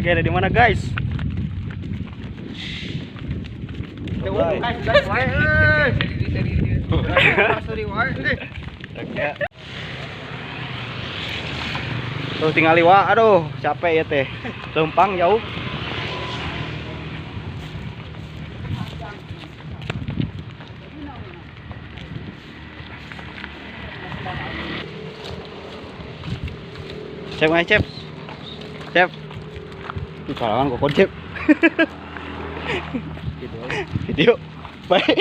lagi ada di mana guys? Tuh tinggal liwa, aduh capek ya teh. Lempang jauh. Cep nggak cep? Cep. Di kalangan kok cep. Video. Baik.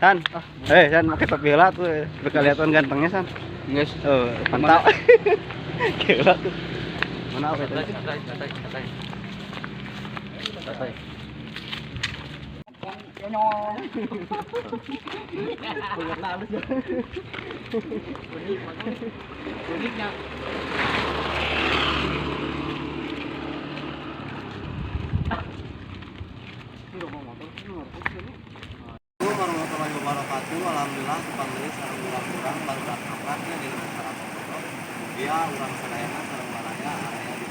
San, San pakai topi heula tuh, kelihatan gantengnya San. Geus. Oh, mantap. Gila tuh. Mana apa itu? Santai. Nyong. Kulit halus. Kuniknya. Warahmatullahi wabarakatuh. Alhamdulillah kepanggilan sareng urang-urang barudak napraknya di masyarakat Pondok. Dia urang sadayana sareng baraya area di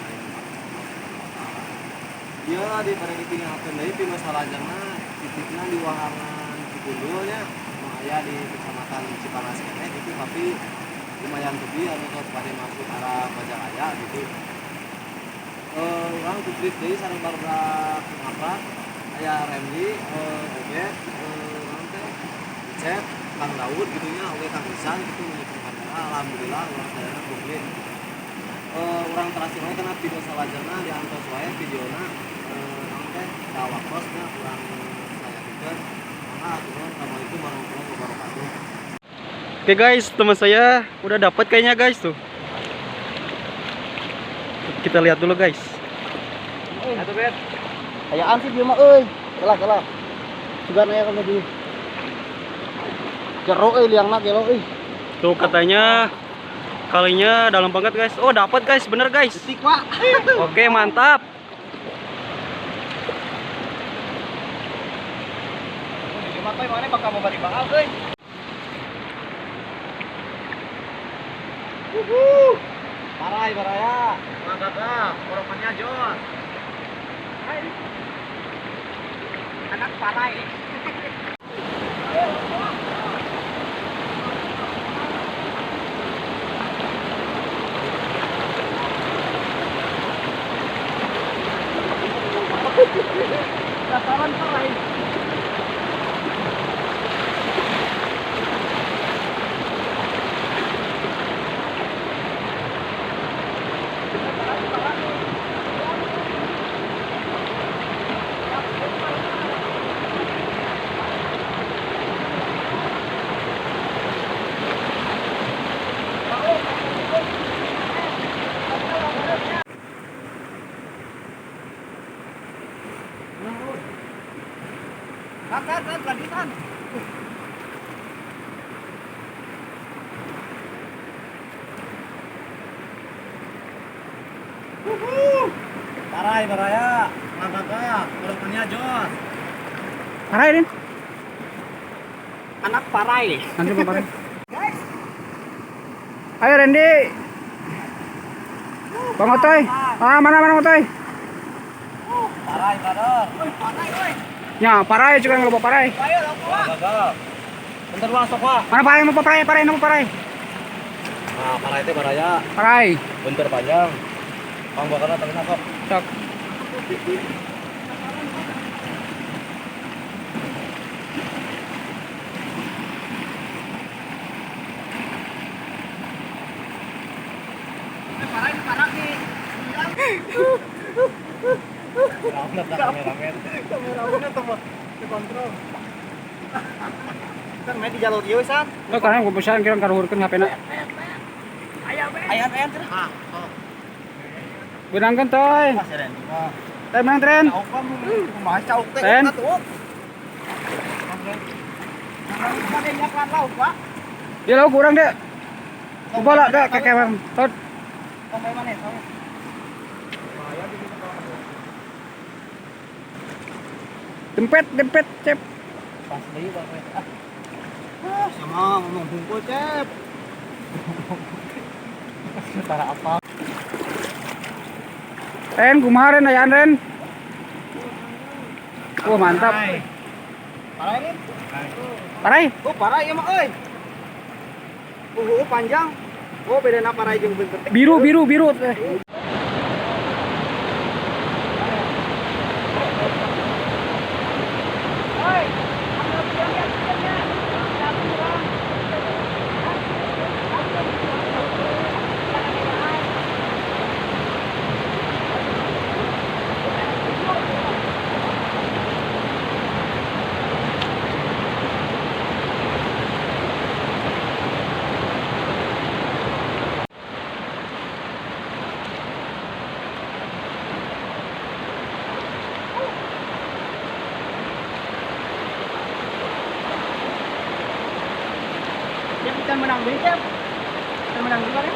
dia di bareng ditinggalkeun deui ti masalah jangna titikna di wahangan Cikundulnya aya di kecamatan Cipanas keneh gitu tapi lumayan teubi anu tos bade masuk arah Majalaya gitu. Urang tutrit deui sareng barudak naprak aya Remdi Oget Cep, Kang Daud gitunya, oke Kang Isan gitu menyebutkan kamera. Alhamdulillah orang sadayana bungkit. Orang terakhir we kana video salajengna diantos wae videona urang teh ka wakosna urang saya pikeun. Mangga assalamualaikum warahmatullahi wabarakatuh. Oke guys, teman saya udah dapat kayaknya guys tuh. Kita lihat dulu guys. Atuh bet. Ayaan sih dia mah euy. Kalah. Sugan aya kana di. Jero liangna gelo euy. Tuh katanya kalinya dalam banget guys. Oh, dapat guys, bener guys. Detik, Pak. Oke, mantap. Di mata mana bakal mau bari baal euy. Parai baraya. Mangga tah, orokannya jos. Hai. Anak parai. Dasaran parai. Kan, lanjutan. Parai baraya, mangga orokannya jos. Parai Rin. Anak parai. Nanti mau parai. Guys. Ayo Randy. Bang Otoy. Mana Otoy? Parai, brother. Parai, oi. Ya, parai juga nggak lupa parai. Ayo, Pak. Bentar Bang, sok Pak. Mana parai mau parai? Nah, parai teh baraya. Parai. Bentar panjang. Pang bakarna tengah kok. Cok. Parai nih. Kameramen teman dikontrol. Kan main di jalur ieu san. Tuh karena gue pesan kira karuhurkeun HP-na. Ayam teh. Ah, oh. Benangkeun toy. Teh menang tren. Cauk kamu kumaha cauk teh Tren. atuh. Ada yang kan lauk, Pak. Dia lauk kurang deh. Coba lah deh kakek tot. Sampai mana ya? Dempet cep. Pas deui Pak. Sama ngomong bungkul, Cep. Cara apa? Ren, kumaha Ren, ayaan Ren. Oh mantap. Parah ini? Parai. Oh parah ya mah euy. Panjang. Oh bedana parah jeung bentuk. Biru. Kita menang dulu, Cep. Kita menang dulu, Ren.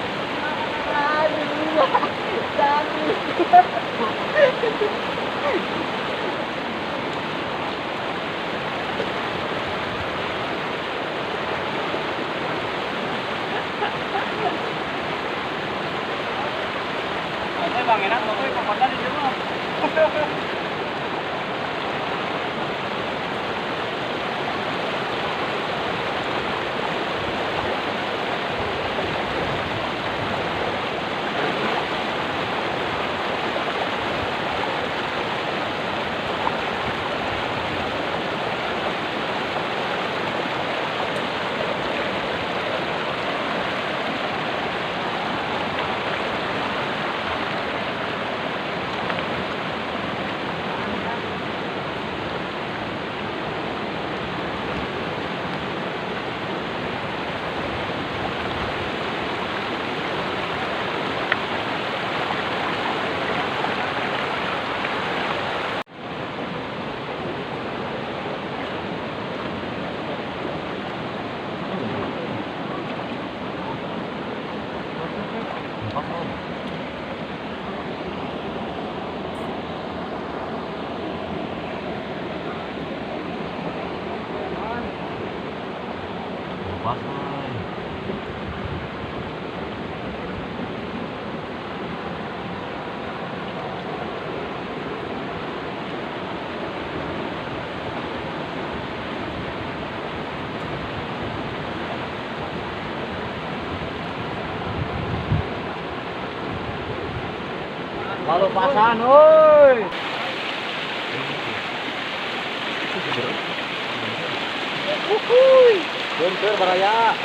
Oke Bang Enak, pokoknya kokodan di rumah. Lalu pasan, oi. Bentar baraya.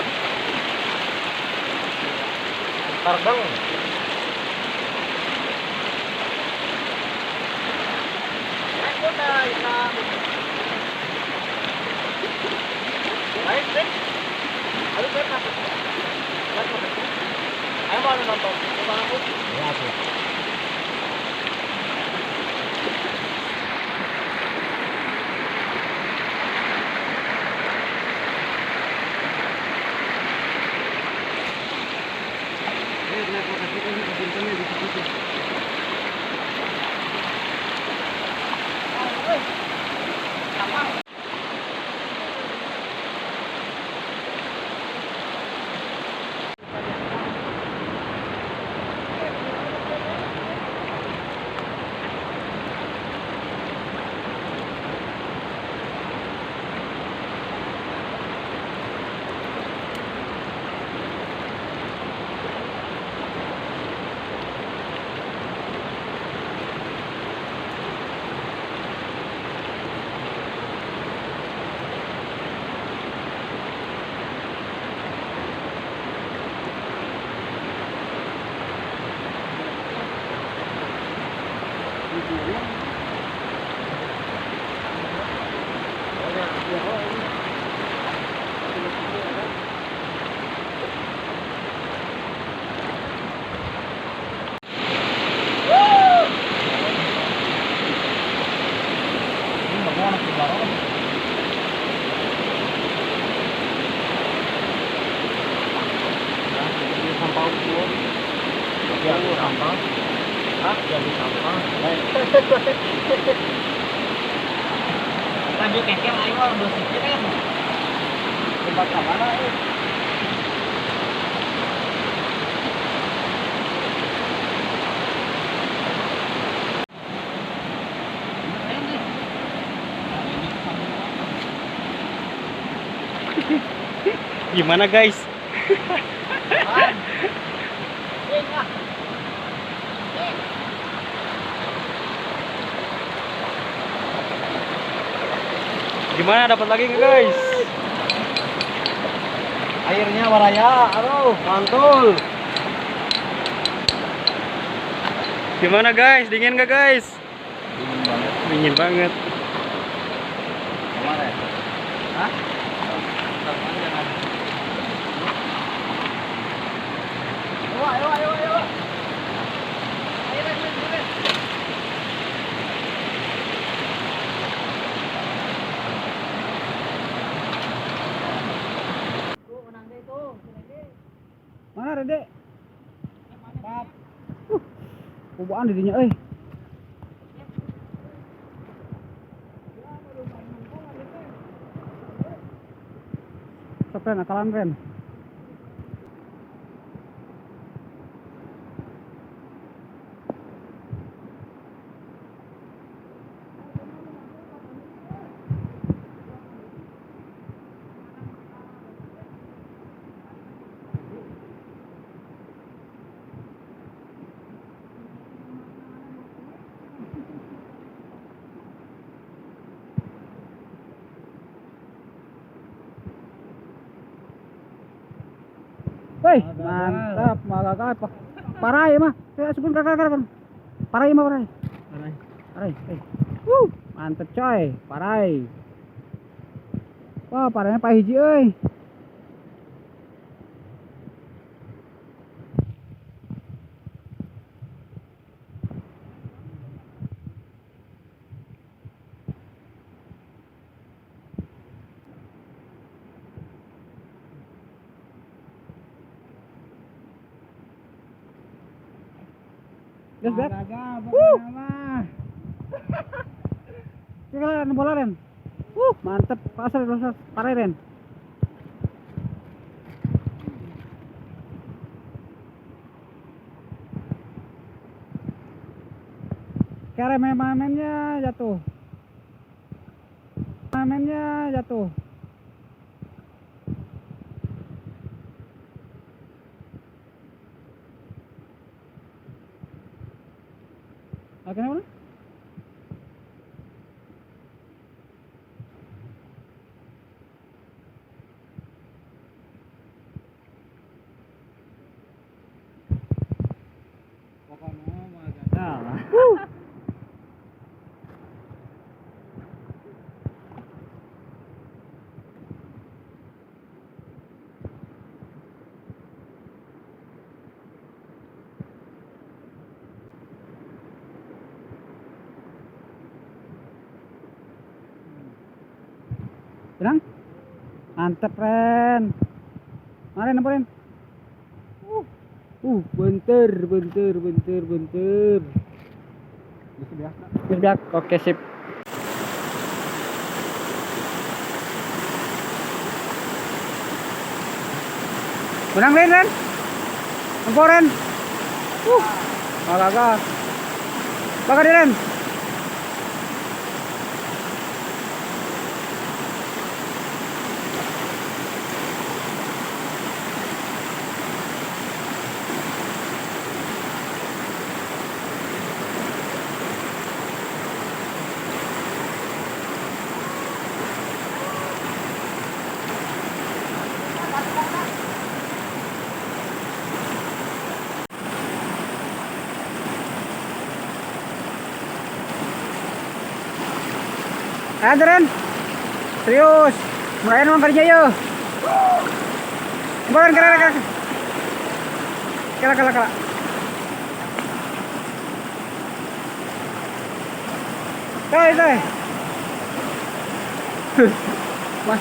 Tarbang. Ayo mau nonton. Ya, tuh. Lanjut kekem ayo orang dosisnya kan. Tempat mana? Gimana guys? Gimana, dapat lagi nggak guys? Airnya waraya, aduh, mantul. Gimana guys? Dingin nggak guys? Dingin banget. Dingin banget. Kemana ya? Hah? Ayo, ayo, ayo. Mana Rede? Mantap. Kubaan didinya euy. Sepren akalan Ren. Woi, mantap, malah apa? Parai mah. Saya sebelum kakak. Parai mah parai. Parai. Mantap coy, parai. Wah, parainya Pak Hiji euy. Gas bet. Kira bola Ren. Mantep, pasar parai Ren. Kira mamennya jatuh. Mamennya jatuh. Akhirnya mana? Pokoknya mah gagal. Bilang? Mantep Ren. Mari nemporin. Bentar. Biak. Oke sip. Menang Ren. Nempor Ren. Agak. Bakar di Ren. Ada Ren. Serius. Murahin emang kerja yuk. Kembali kala. Tay. Wah.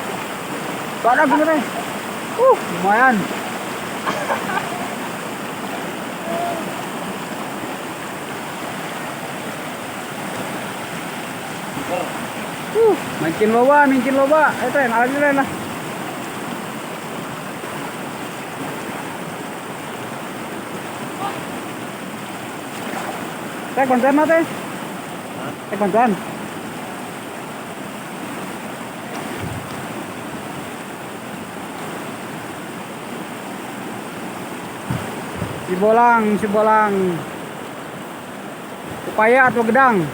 Panas bener. Lumayan. Mincin loba. Itu yang alatnya Ren lah. Teh konten mah teh. Konten. Si bolang. Upaya atau gedang?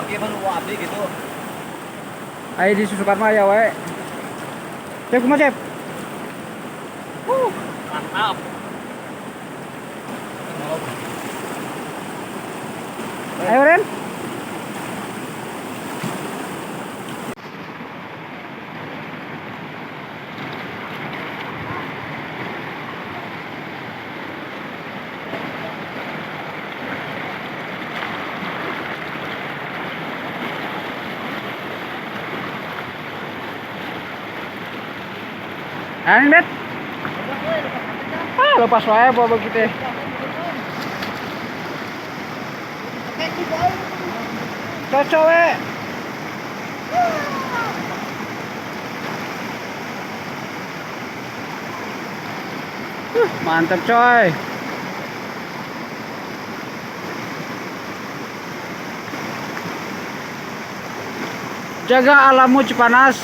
Oke, baru abdi gitu. Ayo disusukan mah ya wae. Cep kumaha cep? Mantap. Ayo Ren. Ayo Bet. Lepas wae apa begitu. Cocok we. Mantap coy. Jaga alammu Cipanas.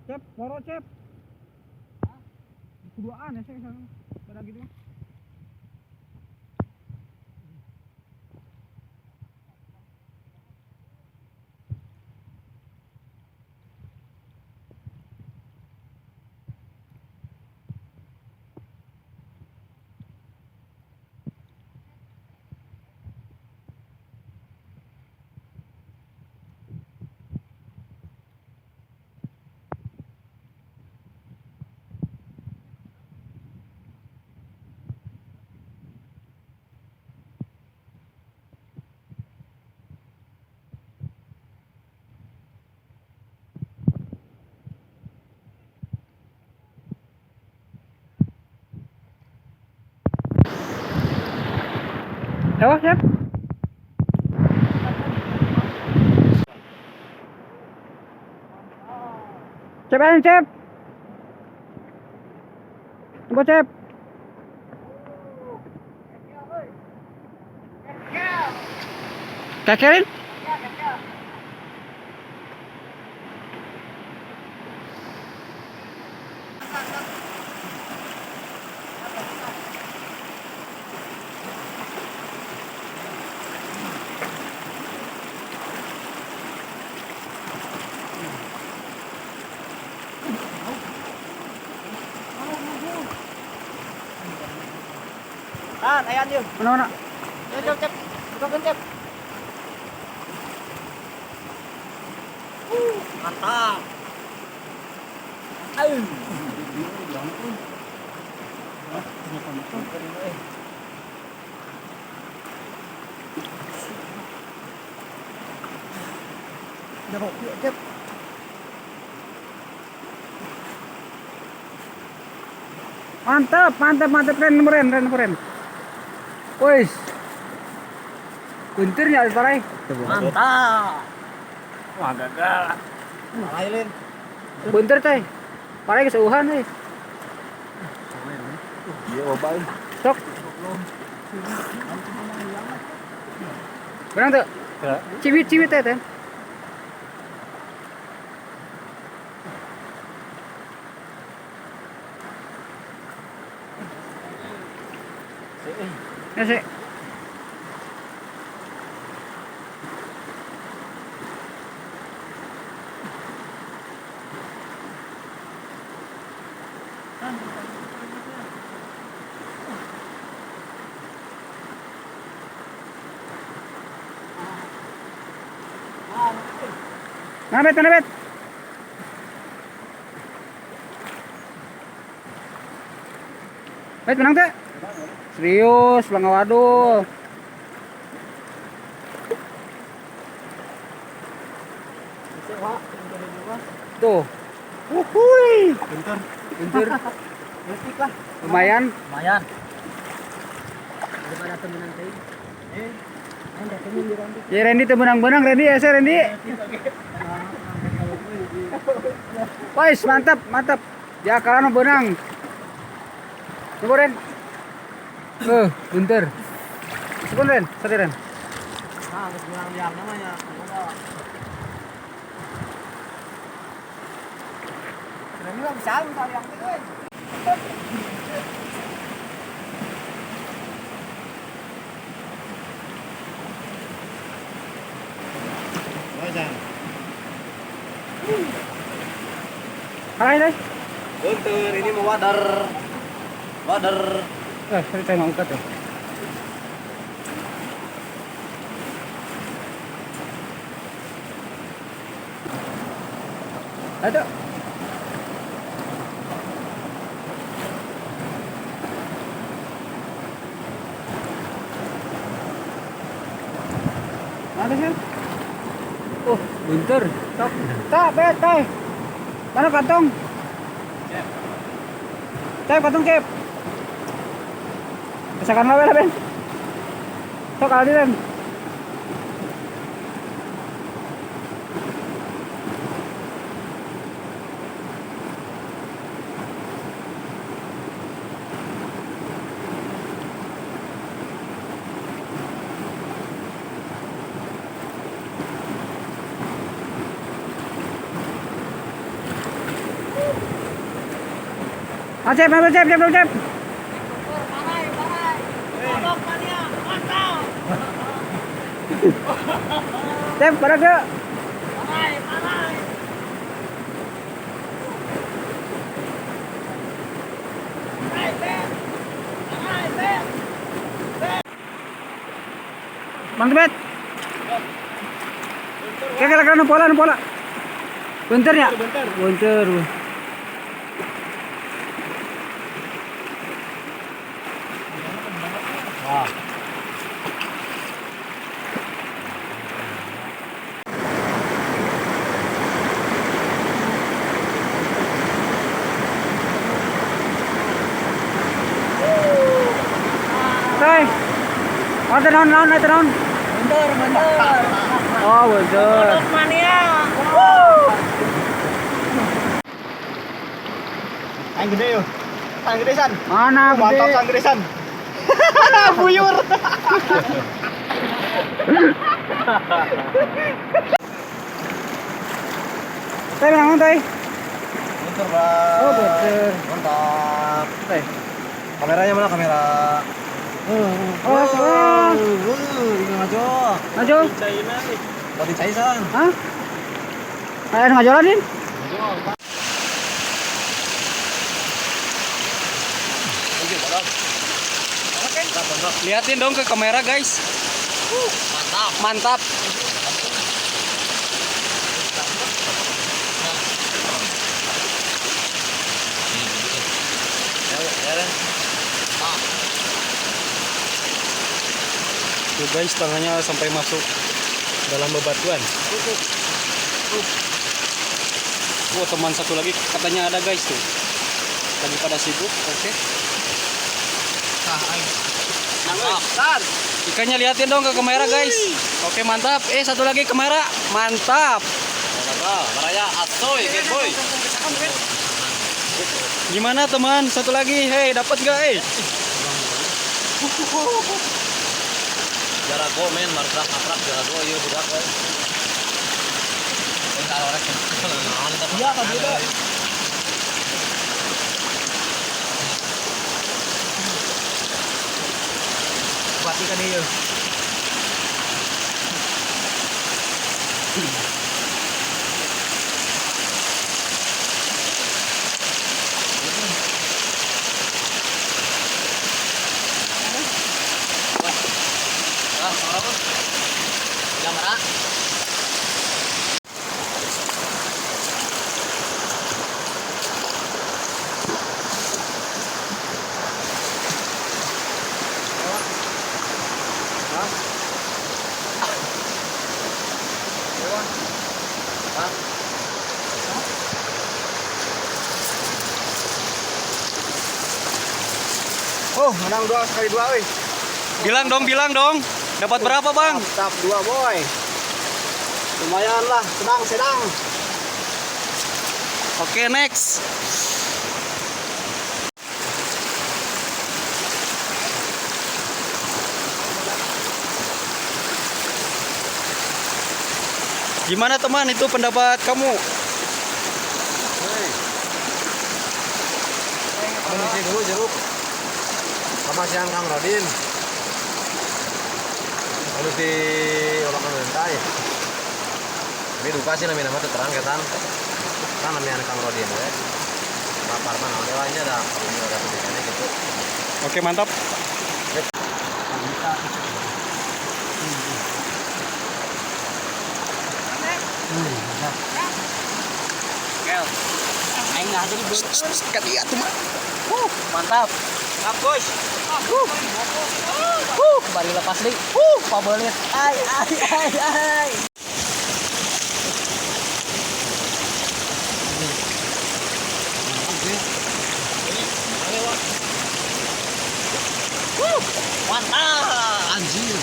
Cep, moro cep. Keduaan ya saya pada gitu. Ayo, Cep. Cep aja, Cep. Tunggu, Cep. Kekerin? Ayan yun. Mana? Cep. Bukakan cep. Mantap. Cep. Mantap, Ren. Wis. Buntirnya ada parai. Mantap. Wah, gagal. Lain. Buntir teh. Parai keseuhan euy. Iya, bae. Sok. Benang tuh. Ciwit teh teh. Ya sih. Mana bet? Bet menang teh? Serius, Bang waduh. Tuh. Wuhui. Pinter. Lumayan. Daripada temenan teh. Ya Randy teu benang-benang Randy ya saya Randy. Wais, mantap. Ya kalah benang. Tunggu Ren. Bentar. Sekon Ren, satu Ren. Nah, harus bilang liang namanya. Keren juga bisa kali yang itu. Kalah deh. Guntur, ini mau wader. Wader. Cerita yang angkat ya. Ada. Ada sih. Oh, Guntur. Stop. Tak, bet, teh. Mana kantong? Cep, kantong cep. Misalkan apa lah, Ben? Sok kali Ben. Ah, cep, cep. Cep, pada ke? Bang Bet. Kira-kira pola. Bunter ya? Bunter. Wah. Teh. Naon. Bentar. Oh, bunter. Mania. Yang gede yuk. Yang gede san. Mana Mantap gede? yang gede san. Buyur. Teh, yang teh. Bentar, Bang. Oh, bunter. Mantap. Teh. Kameranya mana kamera? Oh, salah. Ini ngajo. Maju. Mau dicai san. Hah? Kayak ngajolan din? Liatin dong ke kamera guys. Mantap. Tuh guys, tangannya sampai masuk dalam bebatuan. Oh, teman satu lagi katanya ada guys tuh. Lagi pada sibuk. Oke. San. Ikannya liatin dong ke kamera guys. Oke, mantap. Satu lagi kamera. Mantap. Maraya asoy, get boy. Gimana teman? Satu lagi. Hei, dapat gak? Jarago men, marprak jarago ieu budak we. Entar orek. Iya kan beda. Pati ka dieu. Kamera. Oh, menang 2 sekali 2 euy. Bilang dong. Dapat berapa, Bang? Mantap 2 boy. Lumayan lah, sedang. Oke, next. Gimana teman, itu pendapat kamu? misi dulu jeruk. Sama siang Kang Rodin. Lalu di olakan lantai. Tapi duka sih namanya terang ketan. Kan namanya Kang Rodin ya. Lapar mana lainnya ada ini ada pendidikannya gitu. Oke, mantap. Kel. Aing nggak jadi bos. Ketiga tuh mah. Mantap. Bagus. Baru lepas nih. Pabelit. Ai. Mantap. Anjir.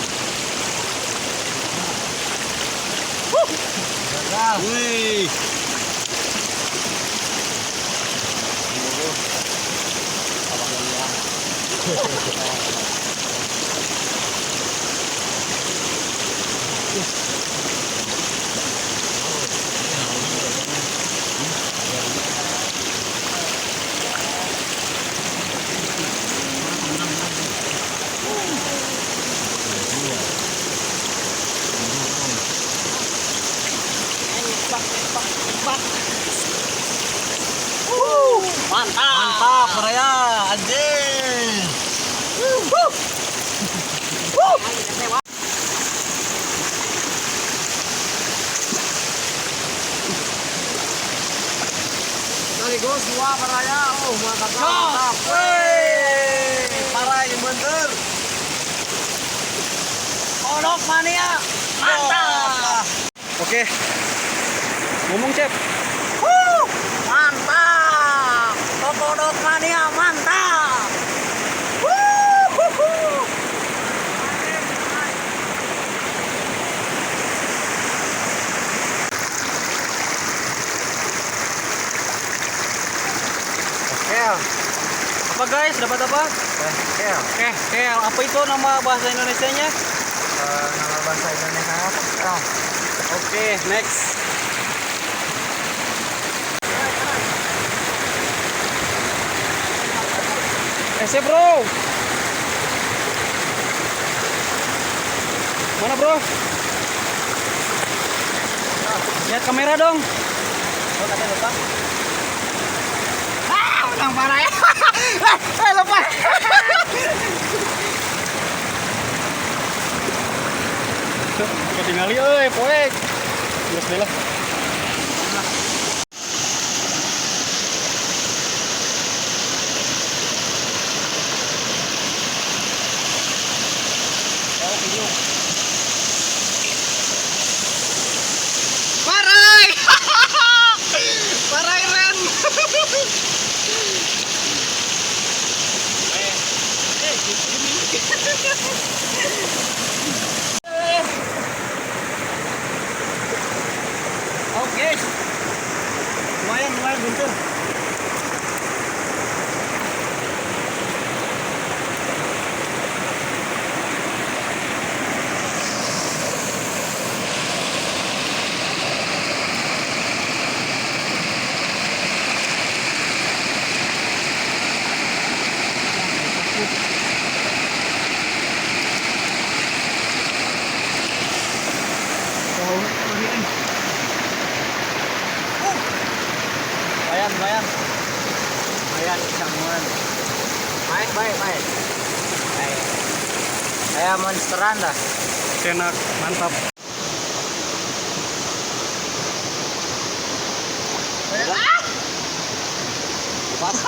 Gagal. Wih. Mantap. Raya, anjir. Sekaligus dua Raya. Oh, mantap. Wih, parah yang bener. Kodok mania. Mantap. Oke. Ngomong, Cep. Mantap. Kodok mania mantap. Kel, Apa guys? Dapat apa? kel. Kel. Apa itu nama bahasa Indonesianya? Nama bahasa Indonesia apa? Kel. Oke, next. Bro. Mana, Bro? Lihat kamera dong. Oh, tadi lupa. Yang parah ya. Lepas. Ketinggali euy, poek. Bismillah. Oke. Lumayan bentar. Lumayan camuan. Baik. Kayak monsteran dah. Enak, mantap. Pas.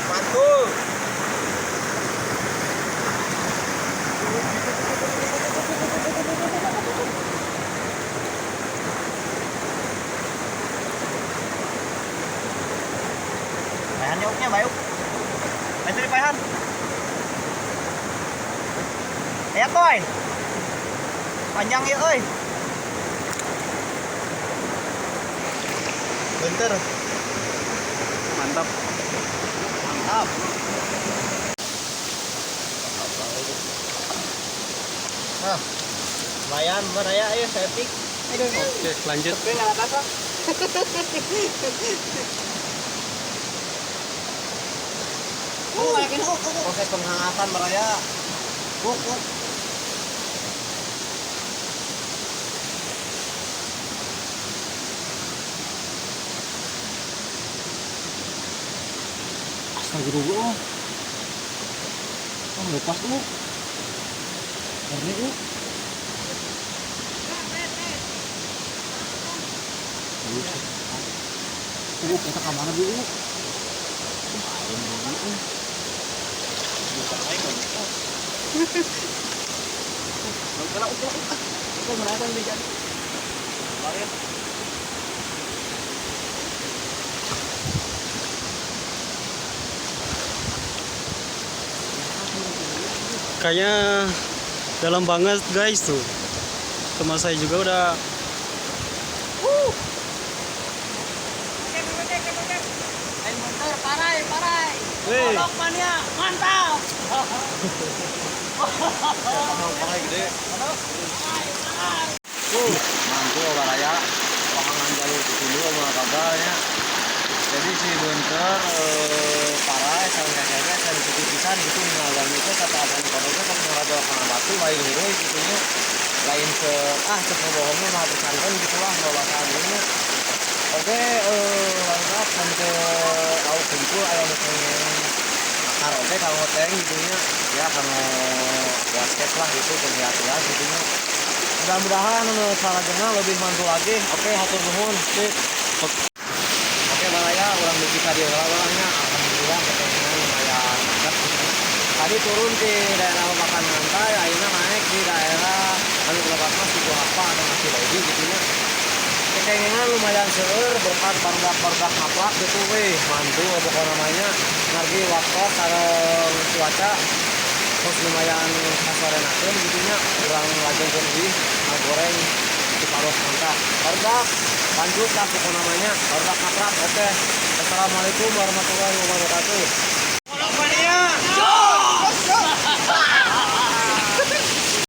Mantul. Payan nyoknya bayuk. Itu di payan. Ya toy. Panjang ya euy. bentar. Mantap. Mantap. Nah, lumayan beraya ya septic. Oke, lanjut. Tapi nggak apa-apa. Proses penghangatan beraya. Buk. Astagfirullah. Oh, lepas tuh. Karena tuh. Kita kemana dulu? Kayaknya dalam banget guys tuh. Teman saya juga udah Lain motor, parai. Wih. Kolok mania, mantap. Pakai gede. Mantul baraya. Pamangan jalur ke sini sama kabarnya. Jadi si bentar parai sama kakeknya saya pisan gitu mengalami itu kata abang kodoknya pas ngeraba kena batu lain hero gitunya lain ke cek bohongnya mah tersangkan gitulah bawasan ini. Oke, lengkap sampai au kumpul ayam pengen karaoke kalau hoteng gitunya ya kalau basket lah gitu kegiatan gitunya. Mudah-mudahan salajengna lebih mantul lagi. Oke, hatur nuhun. Sip. Oke, balaya urang bisa orangnya alhamdulillah ketemu lumayan dekat gitu. Tadi turun di daerah Bakan Mantai, akhirnya naik di daerah anu lepas mas itu apa ada masih lagi gitunya. Kekengengan lumayan seueur berkat barudak ngaplak gitu weh mantu pokoknya namanya ngargi waktu sareng cuaca terus lumayan kasorenakeun gitunya urang lajengkeun ieu goreng di paros mantap barudak lanjut lah pokoknya namanya barudak ngaplak. Oke, assalamualaikum warahmatullahi wabarakatuh.